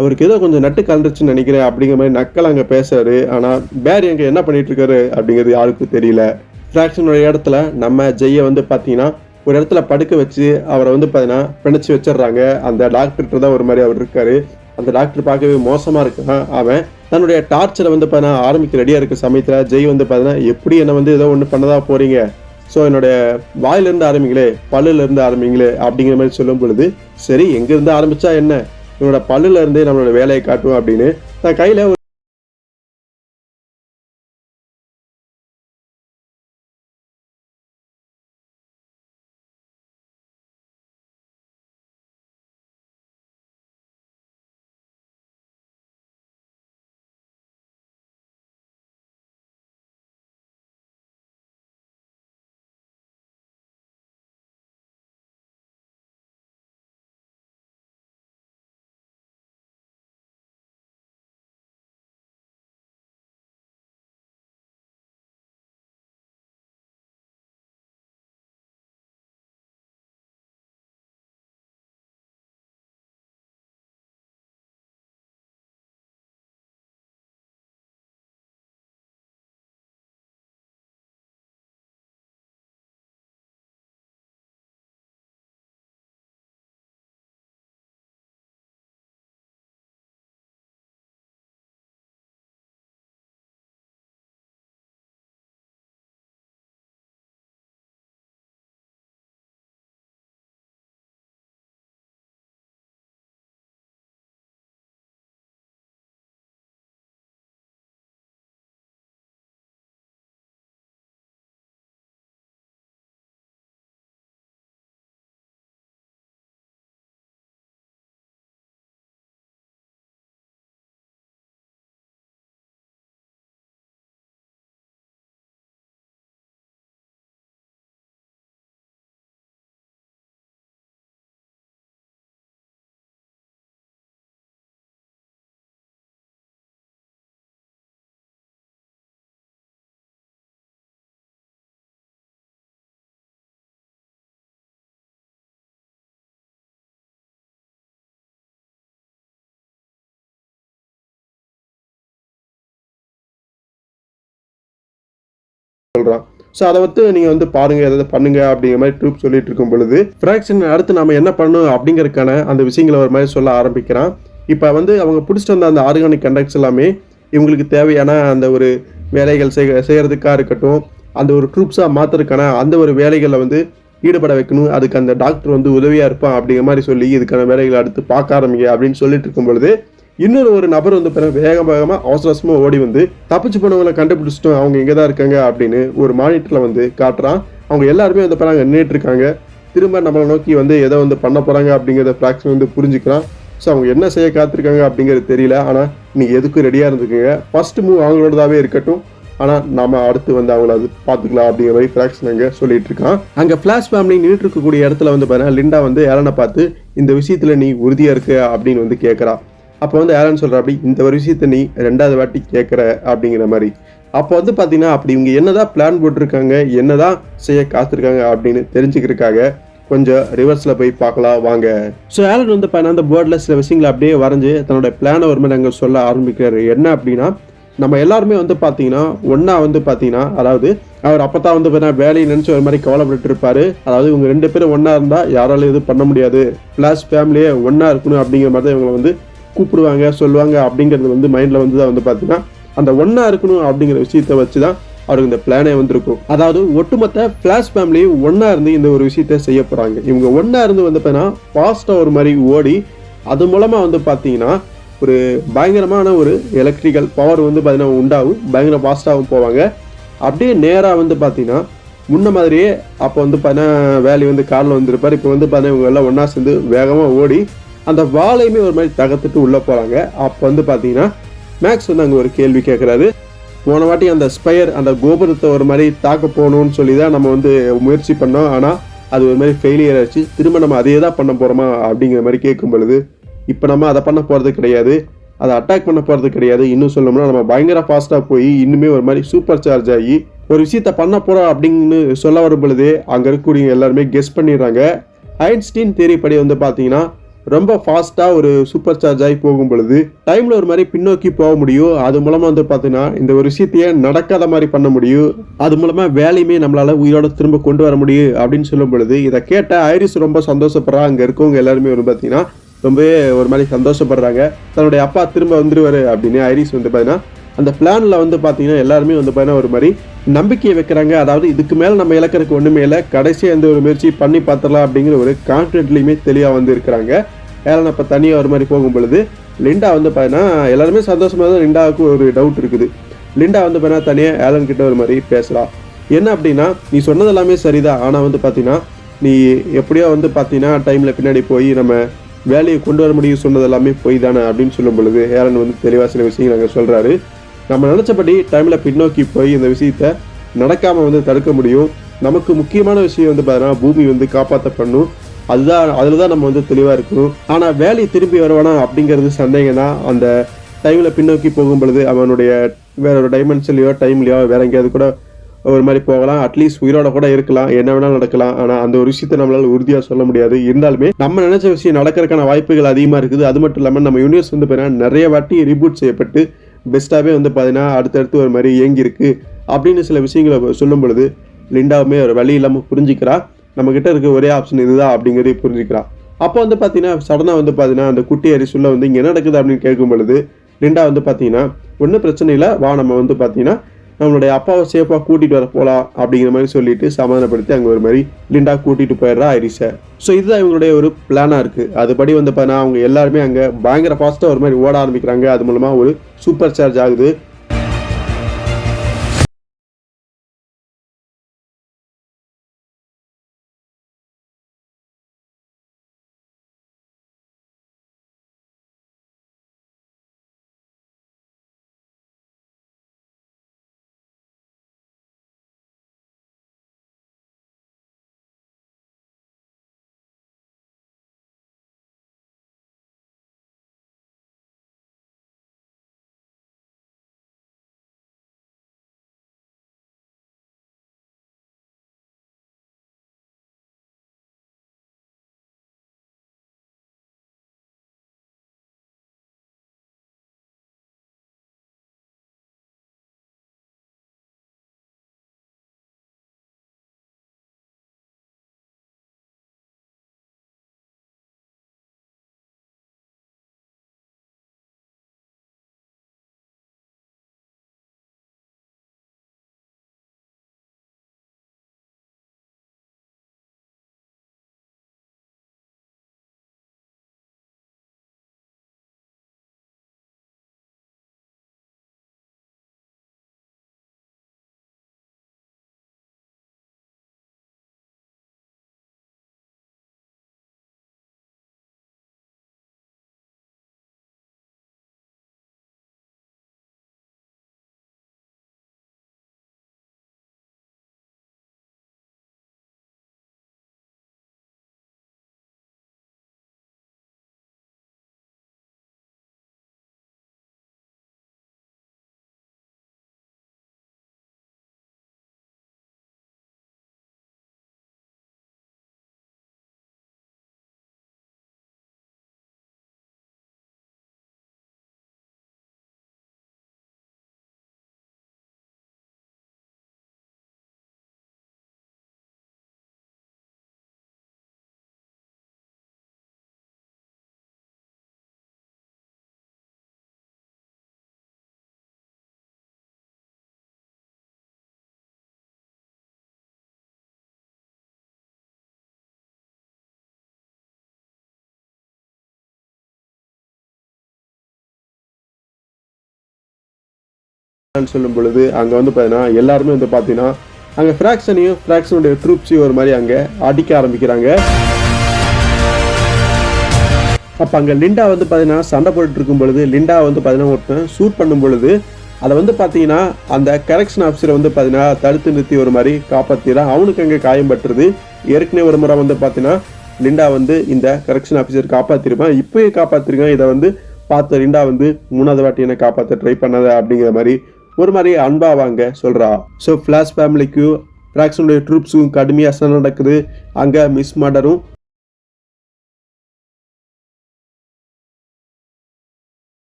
அவருக்கு ஏதோ கொஞ்சம் நட்டு கலந்துருச்சுன்னு நினைக்கிறேன் அப்படிங்கிற மாதிரி நக்கல் அங்கே பேசுறாரு. ஆனால் பேர் அங்கே என்ன பண்ணிட்டு இருக்காரு அப்படிங்கிறது யாருக்கும் தெரியல. ஃப்ராக்ஷனுடைய இடத்துல நம்ம ஜெய்யை வந்து பார்த்தீங்கன்னா ஒரு இடத்துல படுக்க வச்சு அவரை வந்து பார்த்தீங்கன்னா பிணைச்சி வச்சிடுறாங்க. அந்த டாக்டர்கிட்ட தான் ஒரு மாதிரி அவர் இருக்காரு. அந்த டாக்டர் பார்க்கவே மோசமாக இருக்கான். அவன் தன்னுடைய டார்ச்சரை வந்து பார்த்தீங்கன்னா ஆரம்பிக்க ரெடியாக இருக்க சமயத்தில் ஜெய் வந்து பார்த்தீங்கன்னா எப்படி என்னை வந்து ஏதோ ஒன்று பண்ணதா போறீங்க, ஸோ என்னுடைய வாயிலிருந்து ஆரம்பிங்களே, பல்லுலேருந்து ஆரம்பிங்களே அப்படிங்கிற மாதிரி சொல்லும் பொழுது சரி எங்கேருந்து ஆரம்பிச்சா என்ன, இவனோட பல்லுல இருந்தே நம்மளோட வேலையை காட்டுவோம் அப்படின்னு தான் கையில சொல்றான். ஸோ அதை வந்து நீங்க வந்து பாருங்க, ஏதாவது பண்ணுங்க அப்படிங்கிற மாதிரி ட்ரூப் சொல்லிட்டு இருக்கும் பொழுது ஃப்ராக்ஷன் அடுத்து நம்ம என்ன பண்ணணும் அப்படிங்கறதுக்கான அந்த விஷயங்களை ஒரு மாதிரி சொல்ல ஆரம்பிக்கிறான். இப்போ வந்து அவங்க பிடிச்சிட்டு வந்த அந்த ஆர்கானிக் கண்டக்ட்ஸ் எல்லாமே இவங்களுக்கு தேவையான அந்த ஒரு வேலைகள் செய்யறதுக்காக இருக்கட்டும், அந்த ஒரு ட்ரூப்ஸாக மாற்றுறதுக்கான அந்த ஒரு வேலைகளில் வந்து ஈடுபட வைக்கணும். அதுக்கு அந்த டாக்டர் வந்து உதவியாக இருப்பான் அப்படிங்கிற மாதிரி சொல்லி இதுக்கான வேலைகளை அடுத்து பார்க்க ஆரம்பிங்க அப்படின்னு சொல்லிட்டு இருக்கும் பொழுது இன்னொரு ஒரு நபர் வந்து வேக வேகமாக அவசர அவசரமாக ஓடி வந்து தப்பிச்சு போனவங்களை கண்டுபிடிச்சிட்டோம், அவங்க இங்கே தான் இருக்காங்க அப்படின்னு ஒரு மானிட்டரில் வந்து காட்டுறான். அவங்க எல்லாருமே வந்து அங்கே நின்றுட்டு இருக்காங்க. திரும்ப நம்மளை நோக்கி வந்து எதை வந்து பண்ண போகிறாங்க அப்படிங்கிறத ஃப்ராக்ஷன் வந்து புரிஞ்சுக்கிறான். ஸோ அவங்க என்ன செய்ய காத்திருக்காங்க அப்படிங்கிறது தெரியல. ஆனால் நீங்கள் எதுக்கும் ரெடியாக இருந்துக்குங்க, ஃபர்ஸ்ட் மூவ் அவங்களோடதாவே இருக்கட்டும், ஆனால் நாம அடுத்து வந்து அவங்கள அது பார்த்துக்கலாம் அப்படிங்கிற மாதிரி ஃப்ராக்ஷன் அங்கே சொல்லிட்டு இருக்கான். அங்கே ஃப்ளாஷ் ஃபேமிலி நின்றுட்டு இருக்கக்கூடிய இடத்துல வந்து பார்த்தீங்கன்னா லிண்டா வந்து ஏலனை பார்த்து இந்த விஷயத்தில் நீ உறுதியாக இருக்க அப்படின்னு வந்து கேட்குறா. அப்போ வந்து ஏலன் சொல்கிறா, அப்படி இந்த ஒரு விஷயத்த நீ 2வது வாட்டி கேட்குற அப்படிங்கிற மாதிரி. அப்போ வந்து பார்த்தீங்கன்னா அப்படி இவங்க என்னதான் பிளான் போட்டிருக்காங்க, என்னதான் செய்ய காத்திருக்காங்க அப்படின்னு தெரிஞ்சுக்கிறதுக்காக கொஞ்சம் ரிவர்ஸில் போய் பார்க்கலாம் வாங்க. ஸோ ஏலன் வந்து பார்த்தீங்கன்னா அந்த போர்டில் சில விஷயங்களை அப்படியே வரைஞ்சி தன்னோட பிளானை ஒரு மாதிரி அங்கே சொல்ல ஆரம்பிக்கிறாரு. என்ன அப்படின்னா, நம்ம எல்லாருமே வந்து பார்த்தீங்கன்னா ஒன்றா வந்து பார்த்தீங்கன்னா, அதாவது அவர் அப்போ தான் வந்து பார்த்தீங்கன்னா வேலையை நினச்சி ஒரு மாதிரி கவலைப்பட்டு இருப்பாரு. அதாவது இவங்க 2 பேரும் ஒன்றா இருந்தால் யாராலும் எதுவும் பண்ண முடியாது, ஃப்ளாஷ் ஃபேமிலியே ஒன்றா இருக்கணும் அப்படிங்கிற மாதிரி தான் இவங்களை வந்து கூப்பிடுவாங்க சொல்லுவாங்க அப்படிங்கிறது வந்து மைண்டில் வந்து தான் வந்து பார்த்தீங்கன்னா அந்த ஒன்றா இருக்கணும் அப்படிங்கிற விஷயத்தை வச்சு தான் அவருக்கு இந்த பிளானே வந்திருக்கும். அதாவது ஒட்டுமொத்த ஃப்ளாஷ் ஃபேமிலியும் ஒன்றா இருந்து இந்த ஒரு விஷயத்த செய்ய போகிறாங்க. இவங்க ஒன்றா இருந்து வந்து பார்த்தீங்கன்னா ஃபாஸ்ட்டாக ஒரு மாதிரி ஓடி அது மூலமாக வந்து பார்த்தீங்கன்னா ஒரு பயங்கரமான ஒரு எலக்ட்ரிக்கல் பவர் வந்து பார்த்தீங்கன்னா உண்டாகும், பயங்கர ஃபாஸ்ட்டாகவும் போவாங்க. அப்படியே நேராக வந்து பார்த்தீங்கன்னா முன்ன மாதிரியே அப்போ வந்து பார்த்தீங்கன்னா வேலி வந்து காரில் வந்துருப்பார். இப்போ வந்து பார்த்தீங்கன்னா இவங்க எல்லாம் ஒன்றா சேர்ந்து வேகமாக ஓடி அந்த வாளையுமே ஒரு மாதிரி தகர்த்துட்டு உள்ளே போகிறாங்க. அப்போ வந்து பார்த்தீங்கன்னா மேக்ஸ் வந்து அங்கே ஒரு கேள்வி கேட்குறாரு. போன வாட்டி அந்த ஸ்பயர் அந்த கோபுரத்தை ஒரு மாதிரி தாக்க போகணும்னு சொல்லி தான் நம்ம வந்து முயற்சி பண்ணோம், ஆனால் அது ஒரு மாதிரி ஃபெயிலியர் ஆச்சு, திரும்ப நம்ம அதே தான் பண்ண போகிறோமா அப்படிங்கிற மாதிரி கேட்கும் பொழுது இப்போ நம்ம அதை பண்ண போகிறது கிடையாது, அதை அட்டாக் பண்ண போகிறது கிடையாது. இன்னும் சொல்லணும்னா நம்ம பயங்கர ஃபாஸ்ட்டாக போய் இன்னுமே ஒரு மாதிரி சூப்பர் சார்ஜ் ஆகி ஒரு விஷயத்த பண்ண போகிறோம் அப்படின்னு சொல்ல வரும் பொழுது அங்கே இருக்கக்கூடிய எல்லாருமே கெஸ் பண்ணிடுறாங்க. ஐன்ஸ்டீன் தியரி படி வந்து பார்த்தீங்கன்னா ரொம்ப ஃபாஸ்ட்டாக ஒரு சூப்பர் சார்ஜ் ஆகி போகும் பொழுது டைமில் ஒரு மாதிரி பின்னோக்கி போக முடியும். அது மூலமாக வந்து பார்த்தீங்கன்னா இந்த ஒரு விஷயத்தையே நடக்காத மாதிரி பண்ண முடியும். அது மூலமாக வேலையுமே நம்மளால் உயிரோட திரும்ப கொண்டு வர முடியும் அப்படின்னு சொல்லும் பொழுது இதை கேட்ட ஐரிஸ் ரொம்ப சந்தோஷப்படுறா. அங்கே இருக்கவங்க எல்லாருமே வந்து பார்த்தீங்கன்னா ரொம்பவே ஒரு மாதிரி சந்தோஷப்படுறாங்க. தன்னுடைய அப்பா திரும்ப வந்துருவாரு அப்படின்னு ஐரிஸ் வந்து பார்த்தீங்கன்னா அந்த பிளானில் வந்து பார்த்தீங்கன்னா எல்லாருமே வந்து பார்த்தீங்கன்னா ஒரு மாதிரி நம்பிக்கையை வைக்கிறாங்க. அதாவது இதுக்கு மேலே நம்ம இழக்கிறதுக்கு ஒன்றுமே இல்லை, கடைசியாக எந்த ஒரு முயற்சி பண்ணி பார்த்துடலாம் அப்படிங்கிற ஒரு கான்ஃபிடென்ட்லையுமே தெளிவாக வந்து இருக்கிறாங்க. ஏலன் அப்போ தனியாக ஒரு மாதிரி போகும் பொழுது லிண்டா வந்து பார்த்தீங்கன்னா எல்லாருமே சந்தோஷமாக தான். லிண்டாவுக்கு ஒரு டவுட் இருக்குது. லிண்டா வந்து பார்த்தீங்கன்னா தனியாக ஏலன் கிட்ட ஒரு மாதிரி பேசலாம். என்ன அப்படின்னா, நீ சொன்னது எல்லாமே சரிதான், ஆனால் வந்து பார்த்தீங்கன்னா நீ எப்படியோ வந்து பார்த்தீங்கன்னா டைமில் பின்னாடி போய் நம்ம வேலையை கொண்டு வர முடியும் சொன்னது எல்லாமே போய் தானே அப்படின்னு சொல்லும் பொழுது ஏலன் வந்து தெளிவாக சில விஷயங்கள் அங்கே சொல்கிறாரு. நம்ம நினச்சபடி டைமில் பின்னோக்கி போய் இந்த விஷயத்த நடக்காமல் வந்து தடுக்க முடியும். நமக்கு முக்கியமான விஷயம் வந்து பார்த்தீங்கன்னா பூமி வந்து காப்பாற்றப்படணும், அதுதான் அதில் தான் நம்ம வந்து தெளிவாக இருக்கணும். ஆனால் வேலையை திரும்பி வருவானா அப்படிங்கிறது சந்தேகம் தான். அந்த டைமில் பின்னோக்கி போகும் பொழுது அவனுடைய வேற ஒரு டைமென்ஷன்லையோ டைம்லையோ வேற எங்கேயாவது கூட ஒரு மாதிரி போகலாம், அட்லீஸ்ட் உயிரோட கூட இருக்கலாம், என்ன வேணாலும் நடக்கலாம். ஆனால் அந்த ஒரு விஷயத்தை நம்மளால உறுதியாக சொல்ல முடியாது. இருந்தாலுமே நம்ம நினைச்ச விஷயம் நடக்கிறதுக்கான வாய்ப்புகள் அதிகமாக இருக்குது. அது மட்டும் இல்லாமல் நம்ம யூனிவர்ஸ் வந்து பார்த்தீங்கன்னா நிறைய வாட்டி ரீபூட் செய்யப்பட்டு பெஸ்ட்டாகவே வந்து பார்த்தீங்கன்னா அடுத்தடுத்து ஒரு மாதிரி இயங்கியிருக்கு அப்படின்னு சில விஷயங்களை சொல்லும் பொழுது லிண்டாவுமே ஒரு வழி இல்லாமல் புரிஞ்சுக்கிறா. நம்மக்கிட்ட இருக்க ஒரே ஆப்ஷன் இதுதான் அப்படிங்கிறதே புரிஞ்சுக்கிறா. அப்போ வந்து பார்த்தீங்கன்னா சடனாக வந்து பார்த்தீங்கன்னா அந்த குட்டி அரிசுள்ள வந்து இங்கே என்ன நடக்குது அப்படின்னு கேட்கும் பொழுது லிண்டா வந்து பார்த்தீங்கன்னா ஒன்றும் பிரச்சனை இல்லை, வா நம்ம வந்து பார்த்தீங்கன்னா நம்மளுடைய அப்பாவை சேஃபாக கூட்டிகிட்டு வர போகலாம் அப்படிங்கிற மாதிரி சொல்லிட்டு சமாதானப்படுத்தி அங்கே ஒரு மாதிரி லிண்டா கூட்டிகிட்டு போயிடுறா ஐரிஸை. ஸோ இதுதான் இவங்களுடைய ஒரு பிளானாக இருக்குது. அதுபடி வந்து பார்த்தீங்கன்னா அவங்க எல்லாருமே அங்கே பயங்கர ஃபாஸ்ட்டாக ஒரு மாதிரி ஓட ஆரம்பிக்கிறாங்க. அது மூலமாக ஒரு சூப்பர் சார்ஜ் ஆகுது. சொல்லும் பொழுது அங்கே வந்து பார்த்தீங்கன்னா எல்லாருமே வந்து பார்த்தீங்கன்னா அங்கே ஃப்ராக்ஷனுடைய ட்ரூப்ஸையும் ஒரு மாதிரி அங்கே அடிக்க ஆரம்பிக்கிறாங்க. அப்போ அங்கே லிண்டா வந்து பார்த்தீங்கன்னா சண்டை போட்டுட்டு இருக்கும் பொழுது லிண்டா வந்து பார்த்தீங்கன்னா ஒருத்தன் ஷூட் பண்ணும் பொழுது அதை வந்து பார்த்தீங்கன்னா அந்த கரெக்ஷன் ஆஃபீஸரை வந்து பார்த்தீங்கன்னா தடுத்து நிறுத்தி ஒரு மாதிரி காப்பாற்றிடலாம். அவனுக்கு அங்கே காயம் பட்டுருது. ஏற்கனவே ஒரு முறை வந்து பார்த்தீங்கன்னா லிண்டா வந்து இந்த கரெக்ஷன் ஆஃபீஸர் காப்பாற்றிருப்பான். இப்போயே காப்பாற்றிருக்கான். இதை வந்து பார்த்த லிண்டா வந்து 3வது வாட்டி என்ன காப்பாற்ற ட்ரை பண்ணாத அப்படிங்கிற மாதிரி ஒரு மாதிரி அன்பாவாங்க சொல்கிறா. ஸோ ஃப்ளாஷ் ஃபேமிலிக்கும் ஃப்ராக்ஷனுடைய ட்ரூப்ஸுக்கும் கடுமையாக சண்டை நடக்குது. அங்கே மிஸ் மர்டரும்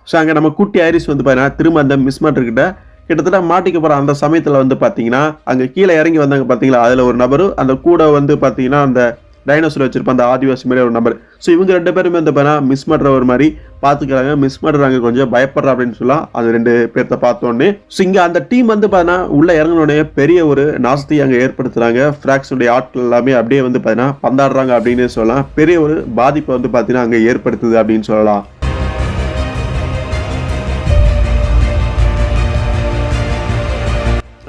ஸோ அங்கே நம்ம குட்டி ஐரிஸ் வந்து பார்த்தீங்கன்னா திரும்ப அந்த மிஸ் கிட்ட கிட்டத்தட்ட மாட்டிக்க போகிற அந்த சமயத்தில் வந்து பார்த்தீங்கன்னா அங்கே கீழே இறங்கி வந்தாங்க பார்த்தீங்களா, அதில் ஒரு நபர் அந்த கூட வந்து பார்த்தீங்கன்னா அந்த டைனோசர் வச்சிருப்ப அந்த ஆதிவாசி மாதிரி ஒரு நபர். ஸோ இவங்க 2 பேருமே வந்து பார்த்தீங்கன்னா மிஸ் மர்டர் ஒரு மாதிரி பார்த்துக்கிறாங்க. மிஸ் மர்டர் அங்கே கொஞ்சம் பயப்படுறா அப்படின்னு சொல்லலாம் அந்த 2 பேர்த்த பார்த்தோன்னே. ஸோ இங்கே அந்த டீம் வந்து பார்த்தீங்கன்னா உள்ளே இறங்கினோடனே பெரிய ஒரு நாசத்தை அங்கே ஏற்படுத்துகிறாங்க. ஃப்ராக்ஸுடைய ஆட்கள் எல்லாமே அப்படியே வந்து பார்த்தீங்கன்னா பந்தாடுறாங்க அப்படின்னு சொல்லலாம். பெரிய ஒரு பாதிப்பை வந்து பார்த்தீங்கன்னா அங்கே ஏற்படுத்துது அப்படின்னு சொல்லலாம்.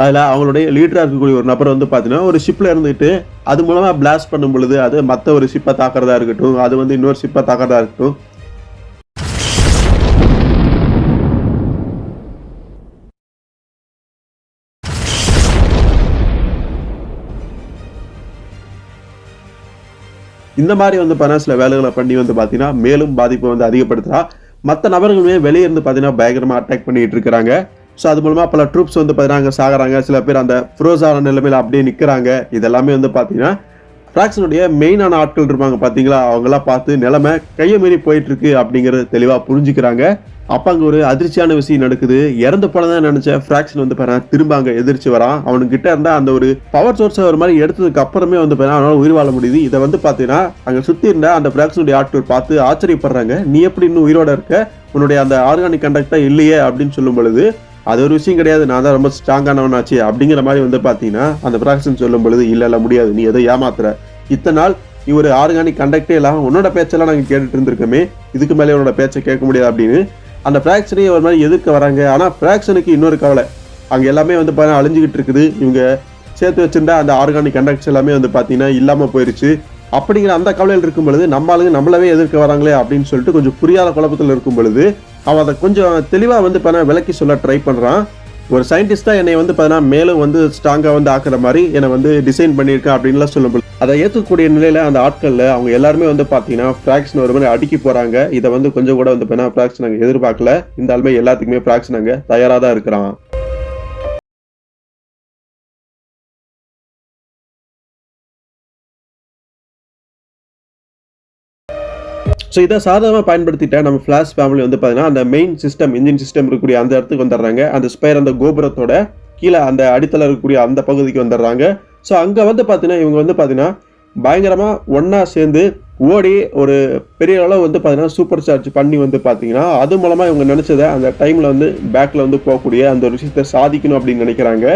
அதில் அவங்களுடைய லீடராக இருக்கக்கூடிய ஒரு நபர் வந்து பார்த்தீங்கன்னா ஒரு ஷிப்பில் இருந்துட்டு அது மூலமாக பிளாஸ்ட் பண்ணும் பொழுது அது மற்ற ஒரு ஷிப்பை தாக்குறதா இருக்கட்டும், அது வந்து இன்னொரு ஷிப்பை தாக்குறதா இருக்கட்டும், இந்த மாதிரி வந்து பார்த்தீங்கன்னா சில வேலைகளை பண்ணி வந்து பார்த்தீங்கன்னா மேலும் பாதிப்பை வந்து அதிகப்படுத்துறா. மற்ற நபர்களுமே வெளியே இருந்து பார்த்தீங்கன்னா பயங்கரமாக அட்டாக் பண்ணிட்டு இருக்கிறாங்க. ஸோ அது மூலமாக பல ட்ரூப்ஸ் வந்து பார்த்தீங்கன்னா அங்கே சாகுறாங்க. சில பேர் அந்த ஃப்ரோஸான நிலைமையில் அப்படியே நிற்கிறாங்க. இதெல்லாமே வந்து பார்த்தீங்கன்னா ஃப்ராக்ஷனுடைய மெயினான ஆட்கள் இருப்பாங்க பார்த்தீங்களா, அவங்களாம் பார்த்து நிலைமை கையை மீறி போயிட்டு இருக்கு அப்படிங்கிறது தெளிவாக புரிஞ்சுக்கிறாங்க. அப்போ அங்கே ஒரு அதிர்ச்சியான விஷயம் நடக்குது. இறந்து போனதான் நினைச்ச ஃப்ராக்ஷன் வந்து பாரு திரும்ப அங்கே எதிர்த்து வரான். அவனுக்கிட்ட இருந்தால் அந்த ஒரு பவர் சோர்ஸை ஒரு மாதிரி எடுத்ததுக்கு அப்புறமே வந்து பாரு அவனால் உயிர் வாழ முடியுது. இதை வந்து பார்த்தீங்கன்னா அங்கே சுற்றி இருந்த அந்த ஃப்ராக்ஷனுடைய ஆட்கள் பார்த்து ஆச்சரியப்படுறாங்க. நீ எப்படி இன்னும் உயிரோட இருக்க, உன்னுடைய அந்த ஆர்கானிக் கண்டக்டா இல்லையே அப்படின்னு சொல்லும் பொழுது, அது ஒரு விஷயம் கிடையாது, நான் தான் ரொம்ப ஸ்ட்ராங்கானவனாச்சு அப்படிங்கிற மாதிரி வந்து பார்த்தீங்கன்னா அந்த ஃப்ராக்ஷன் சொல்லும் பொழுது, இல்லை முடியாது, நீ எதோ ஏமாத்துற, இத்தனை நாள் நீ ஒரு ஆர்கானிக் கண்டக்டே இல்லாமல் உன்னோட பேச்செல்லாம் நாங்கள் கேட்டுட்டு இருந்திருக்கோமே, இதுக்கு மேலே உன்னோட பேச்சை கேட்க முடியாது அப்படின்னு அந்த ஃப்ராக்ஷனையே ஒரு மாதிரி எதிர்க்க வராங்க. ஆனால் ஃப்ராக்ஷனுக்கு இன்னொரு கவலை, அங்கே எல்லாமே வந்து பார்த்தீங்கன்னா அழிஞ்சிக்கிட்டு இருக்குது. இவங்க சேர்த்து வச்சிருந்தா அந்த ஆர்கானிக் கண்டக்ட்ஸ் எல்லாமே வந்து பார்த்தீங்கன்னா இல்லாமல் போயிடுச்சு. அப்படிங்கிற அந்த கவலையில் இருக்கும் பொழுது நம்ம ஆளுங்க நம்மளவே எதிர்க்க வராங்களே அப்படின்னு சொல்லிட்டு கொஞ்சம் புரியாத குழப்பத்தில் இருக்கும் பொழுது அவன் அதை கொஞ்சம் தெளிவாக வந்து பார்த்தீங்கன்னா விளக்கி சொல்ல ட்ரை பண்ணுறான். ஒரு சயின்டிஸ்டாக என்னை வந்து பார்த்தீங்கன்னா மேலும் வந்து ஸ்ட்ராங்காக வந்து ஆக்குற மாதிரி என்னை வந்து டிசைன் பண்ணியிருக்கேன் அப்படின்லாம் சொல்லும்போது அதை ஏற்றுக்கக்கூடிய நிலையில் அந்த ஆட்களில் அவங்க எல்லாருமே வந்து பார்த்தீங்கன்னா ஃப்ராக்ஷன் ஒரு மாதிரி அடிக்கி போகிறாங்க. இதை வந்து கொஞ்சம் கூட வந்து பார்த்தீங்கன்னா ஃப்ராக்ஷன் நாங்கள் எதிர்பார்க்கல. இந்த ஆளுமே எல்லாத்துக்குமே ஃப்ராக்ஷன் நாங்கள் தயாராக தான் இருக்கிறான். ஸோ இதை சாதகமாக பயன்படுத்திட்டா நம்ம ஃப்ளாஷ் ஃபேமிலி வந்து பார்த்தீங்கன்னா அந்த மெயின் சிஸ்டம் இன்ஜின் சிஸ்டம் இருக்கக்கூடிய அந்த இடத்துக்கு வந்துடுறாங்க. அந்த ஸ்பேர் அந்த கோபுரத்தோட கீழே அந்த அடித்தளம் இருக்கக்கூடிய அந்த பகுதிக்கு வந்துடுறாங்க. ஸோ அங்கே வந்து பார்த்தீங்கன்னா இவங்க வந்து பார்த்தீங்கன்னா பயங்கரமாக ஒன்றா சேர்ந்து ஓடி ஒரு பெரிய அளவு வந்து பார்த்தீங்கன்னா சூப்பர் சார்ஜ் பண்ணி வந்து பார்த்தீங்கன்னா அது மூலமாக இவங்க நினச்சதை அந்த டைமில் வந்து பேக்கில் வந்து போகக்கூடிய அந்த ஒரு விஷயத்தை சாதிக்கணும் அப்படின்னு நினைக்கிறாங்க.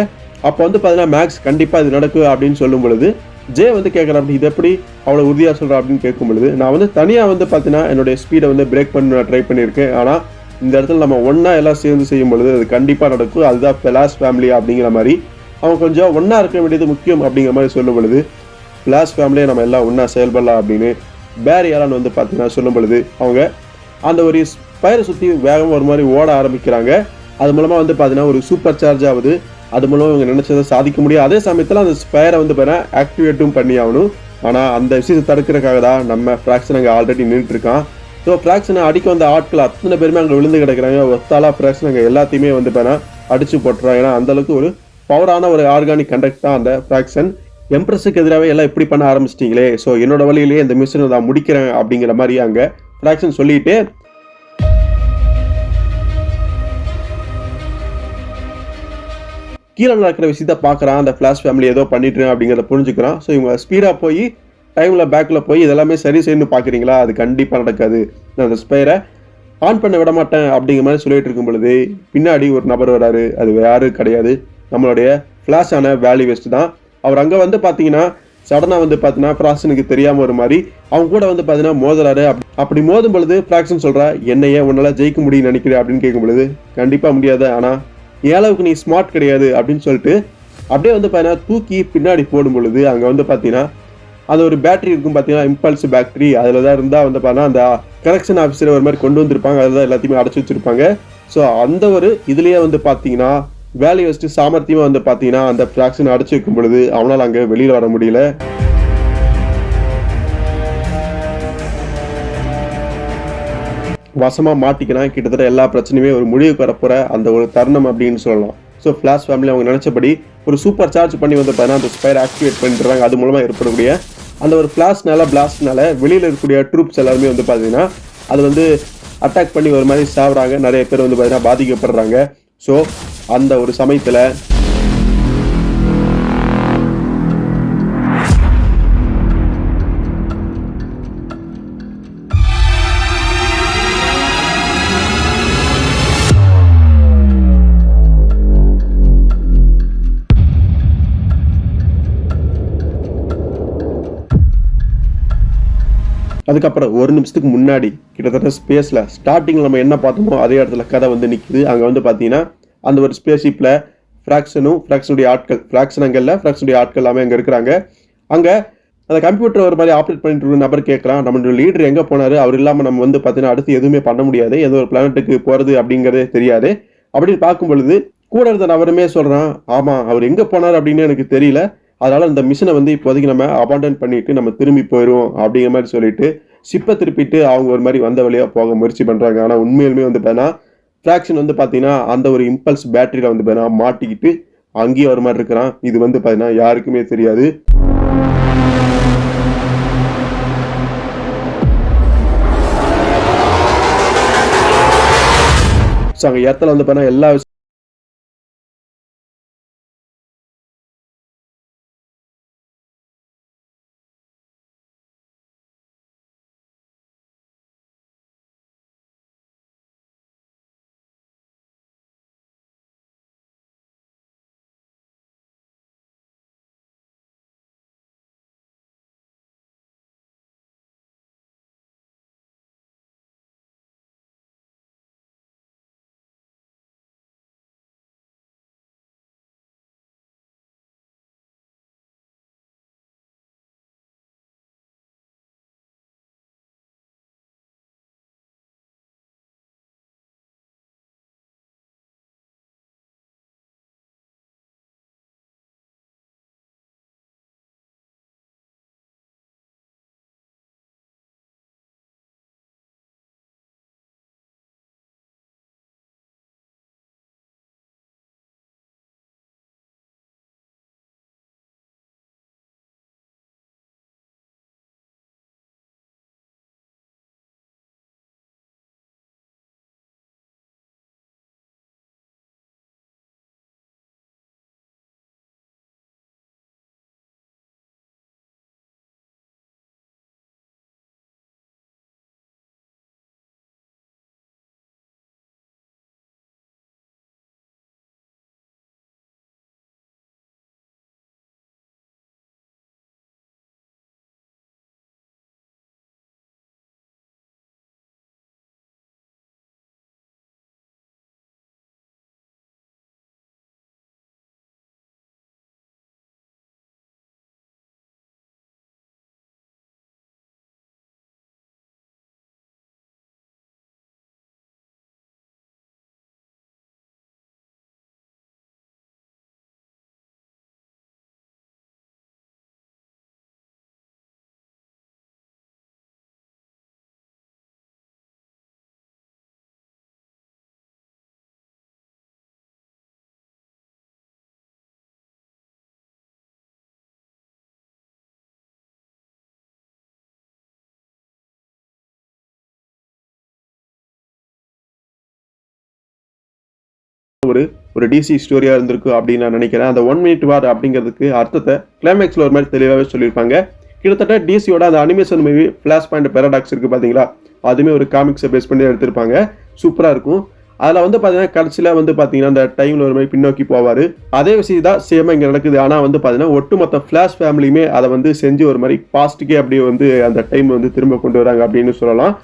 அப்போ வந்து பார்த்தீங்கன்னா மேக்ஸ் கண்டிப்பாக இது நடக்கும் அப்படின்னு சொல்லும் பொழுது ஜே வந்து கேட்குறேன், அப்படி இது எப்படி அவ்வளோ உறுதியாக சொல்கிறேன் அப்படின்னு கேட்கும் பொழுது, நான் வந்து தனியாக வந்து பார்த்தீங்கன்னா என்னுடைய ஸ்பீடை வந்து பிரேக் பண்ண ட்ரை பண்ணியிருக்கேன். ஆனால் இந்த இடத்துல நம்ம ஒன்றா எல்லாம் சேர்ந்து செய்யும் பொழுது அது கண்டிப்பாக நடக்கும். அதுதான் ஃப்ளாஷ் ஃபேமிலி அப்படிங்கிற மாதிரி அவங்க கொஞ்சம் ஒன்றா இருக்க வேண்டியது முக்கியம் அப்படிங்கிற மாதிரி சொல்லும் பொழுது, ஃப்ளாஷ் ஃபேமிலியை நம்ம எல்லாம் ஒன்றா செயல்படலாம் அப்படின்னு பேரி ஆலன் வந்து பார்த்தீங்கன்னா சொல்லும் பொழுது அவங்க அந்த ஒரு ஸ்பயரை சுற்றி வேகமாக ஒரு மாதிரி ஓட ஆரம்பிக்கிறாங்க. அது மூலமாக வந்து பார்த்தீங்கன்னா ஒரு சூப்பர் சார்ஜ் ஆகுது. அது மூலம் இவங்க நினைச்சதை சாதிக்க முடியும். அதே சமயத்தில் அந்த ஸ்பயரை வந்து பார்த்தீங்கன்னா ஆக்டிவேட்டும் பண்ணி ஆகணும். ஆனால் அந்த விஷயத்தை தடுக்கிறதுக்காக தான் நம்ம ஃப்ராக்ஷன் அங்கே ஆல்ரெடி நின்றுட்டு இருக்கான். ஸோ ஃப்ராக்ஷனை அடிக்க வந்த ஆட்கள் அத்தனை பேருமே அங்கே விழுந்து கிடக்கிறாங்க. ஒத்தாலா ஃப்ராக்ஷன் அங்கே எல்லாத்தையுமே வந்து பார்த்தீங்கன்னா அடிச்சு போட்டுறாங்க. ஏன்னா அந்தளவுக்கு ஒரு பவரான ஒரு ஆர்கானிக் கண்டக்ட் தான் அந்த ஃப்ராக்ஷன். எம்ப்ரஸுக்கு எதிராகவே எல்லாம் இப்படி பண்ண ஆரம்பிச்சிட்டிங்களே, ஸோ என்னோட வழியிலேயே இந்த மிஷனை நான் முடிக்கிறேன் அப்படிங்கிற மாதிரி அங்கே ஃப்ராக்ஷன் சொல்லிட்டு கீழே நடக்கிற விஷயத்த பார்க்குறான். அந்த ஃப்ளாஷ் ஃபேமிலி ஏதோ பண்ணிட்டு அப்படிங்கிறத புரிஞ்சுக்கிறான். ஸோ இவங்க ஸ்பீடாக போய் டைமில் பேக்கில் போய் இதெல்லாமே சரி செய்யணும்னு பார்க்குறீங்களா, அது கண்டிப்பாக நடக்காது. நான் அந்த ஸ்பேரை ஆன் பண்ண விட மாட்டேன் அப்படிங்கிற மாதிரி சொல்லிட்டு இருக்கும் பொழுது பின்னாடி ஒரு நபர் வராரு. அது யாரும் கிடையாது, நம்மளுடைய ஃப்ளாஷான வேலி வெஸ்ட் தான். அவர் அங்கே வந்து பார்த்தீங்கன்னா சடனாக வந்து பார்த்தீங்கன்னா ஃப்ராக்ஷனுக்கு தெரியாமல் ஒரு மாதிரி அவங்க கூட வந்து பார்த்தீங்கன்னா மோதுறாரு. அப்படி மோதும் பொழுது ஃப்ராக்ஷன் சொல்கிறா, என்னையே உன்னால் ஜெயிக்க முடியும்னு நினைக்கிறேன் அப்படின்னு கேட்கும் பொழுது, கண்டிப்பாக முடியாது, ஆனால் ஏழவுக்கு நீ ஸ்மார்ட் கிடையாது அப்படின்னு சொல்லிட்டு அப்படியே வந்து பார்த்தீங்கன்னா தூக்கி பின்னாடி போடும் பொழுது அங்கே வந்து பார்த்தீங்கன்னா அது ஒரு பேட்டரி இருக்கும் பார்த்தீங்கன்னா, இம்பல்ஸ் பேட்டரி. அதில் தான் இருந்தால் வந்து பார்த்தீங்கன்னா அந்த கரெக்ஷன் ஆஃபீஸர் ஒரு மாதிரி கொண்டு வந்திருப்பாங்க. அதில் தான் எல்லாத்தையுமே அடைச்சி வச்சிருப்பாங்க. ஸோ அந்த ஒரு இதுலேயே வந்து பார்த்தீங்கன்னா வேலையை வச்சுட்டு சாமர்த்தியமாக வந்து பார்த்தீங்கன்னா அந்த ஃப்ராக்ஷன் அடைச்சி வைக்கும் பொழுது அவனால் அங்கே வெளியில் வர முடியல. வசமாக மாட்டிக்கிறான். கிட்டத்தட்ட எல்லா பிரச்சனையுமே ஒரு முடிவுக்கு வரப்போகிற அந்த ஒரு தருணம் அப்படின்னு சொல்லலாம். ஸோ ஃப்ளாஷ் ஃபேமிலி அவங்க நினச்சபடி ஒரு சூப்பர் சார்ஜ் பண்ணி வந்து பார்த்தீங்கன்னா அந்த ஸ்பயர் ஆக்டிவேட் பண்ணிடுறாங்க. அது மூலமாக ஏற்படக்கூடிய அந்த ஒரு ஃப்ளாஷ்னால பிளாஸ்ட்னால வெளியில் இருக்கக்கூடிய ட்ரூப்ஸ் எல்லாருமே வந்து பார்த்தீங்கன்னா அது வந்து அட்டாக் பண்ணி ஒரு மாதிரி சாப்பிட்றாங்க. நிறைய பேர் வந்து பார்த்தீங்கன்னா பாதிக்கப்படுறாங்க. ஸோ அந்த ஒரு சமயத்தில் அதுக்கப்புறம் ஒரு நிமிஷத்துக்கு முன்னாடி கிட்டத்தட்ட ஸ்பேஸில் ஸ்டார்டிங்கில் நம்ம என்ன பார்த்தோமோ அதே இடத்துல கதை வந்து நிற்குது. அங்கே வந்து பார்த்தீங்கன்னா அந்த ஒரு ஸ்பேஸ்ஷிப்பில் ஃப்ராக்ஷனுடைய ஆட்கள், ஃப்ராக்ஷன் அங்கே இல்லை, ஃப்ராக்ஷனுடைய ஆட்கள் எல்லாமே அங்கே இருக்கிறாங்க. அங்கே அந்த கம்ப்யூட்டர் ஒரு மாதிரி ஆப்ரேட் பண்ணிட்டு ஒரு நபர் கேட்குறான், நம்மளுடைய லீடர் எங்கே போனார், அவர் இல்லாமல் நம்ம வந்து பார்த்தீங்கன்னா அடுத்து எதுவுமே பண்ண முடியாது, ஏதோ ஒரு பிளானட்டுக்கு போகிறது அப்படிங்கிறதே தெரியாது அப்படின்னு பார்க்கும் பொழுது கூட இருந்த நபருமே சொல்கிறான், ஆமாம் அவர் எங்கே போனார் அப்படின்னு எனக்கு தெரியல, அதனால இந்த மிஷனை வந்து இப்போதைக்கு நம்ம அபாண்டன் பண்ணிட்டு நம்ம திரும்பி போயிடுவோம் அப்படிங்கிற மாதிரி சொல்லிட்டு ஷிப்பை திருப்பிட்டு அவங்க ஒரு மாதிரி வந்த வழியாக போக முயற்சி பண்ணுறாங்க. ஆனால் உண்மையிலுமே வந்து பார்த்தீங்கன்னா ஃப்ராக்ஷன் வந்து பார்த்தீங்கன்னா அந்த ஒரு இம்பல்ஸ் பேட்டரியில் வந்து பார்த்தீங்கன்னா மாட்டிக்கிட்டு அங்கேயே ஒரு மாதிரி இருக்கிறான். இது வந்து பார்த்தீங்கன்னா யாருக்குமே தெரியாது. ஸோ அங்கே இடத்துல வந்து பார்த்தீங்கன்னா எல்லா ஒரு டிசி ஸ்டோரியா இருந்திருக்கு அப்படின்னு நான் நினைக்கிறேன். அந்த 1 மினிட் வார் அப்படிங்கிறதுக்கு அர்த்தத்தை கிளைமேக்ஸ்ல ஒரு மாதிரி தெளிவாகவே சொல்லியிருப்பாங்க. கிட்டத்தட்ட டிசியோட அந்த animation movie flash point paradox இருக்கு பாத்தீங்களா, அதுவுமே ஒரு காமிக்ஸை பேஸ் பண்ணி எடுத்திருப்பாங்க. சூப்பரா இருக்கும். அதில் வந்து பார்த்தீங்கன்னா கடைசியில் வந்து பார்த்தீங்கன்னா அந்த டைமில் ஒரு மாதிரி பின்னோக்கி போவார். அதே விஷயம் தான் சேமாக இங்கே நடக்குது. ஆனால் வந்து பார்த்தீங்கன்னா ஒட்டுமொத்த ஃப்ளாஷ் ஃபேமிலியுமே அதை வந்து செஞ்சு ஒரு மாதிரி பாஸ்ட்டுக்கே அப்படியே வந்து அந்த டைம் வந்து திரும்ப கொண்டு வராங்க அப்படின்னு சொல்லலாம்.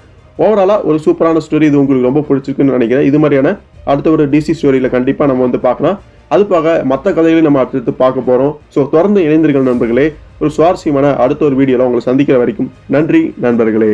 ஓவராலாக ஒரு சூப்பரான ஸ்டோரி. இது உங்களுக்கு ரொம்ப பிடிச்சிருக்குன்னு நினைக்கிறேன். இது மாதிரியான அடுத்த ஒரு டிசி ஸ்டோரியில் கண்டிப்பாக நம்ம வந்து பார்க்கலாம். அது போக மற்ற கதைகளையும் நம்ம அடுத்தடுத்து பார்க்க போகிறோம். ஸோ தொடர்ந்து இணைந்திருக்கிற நண்பர்களே, ஒரு சுவாரஸ்யமான அடுத்த ஒரு வீடியோவில் உங்களை சந்திக்கிற வரைக்கும் நன்றி நண்பர்களே.